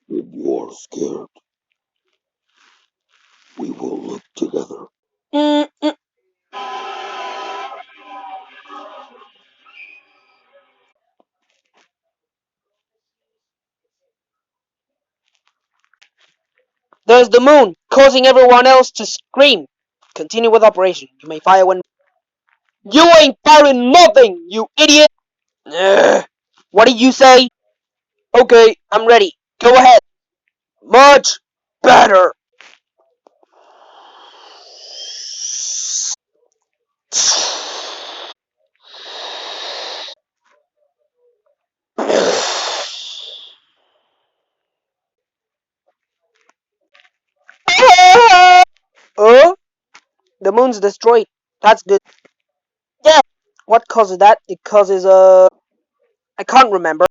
If you are scared, we will look together. Mm-mm. There's the moon, causing everyone else to scream. Continue with operation. You may fire when... You ain't firing nothing, you idiot! Ugh. What did you say? Okay, I'm ready. Go ahead. Much better. Oh, the moon's destroyed. That's good. Yeah. What causes that? It causes I can't remember.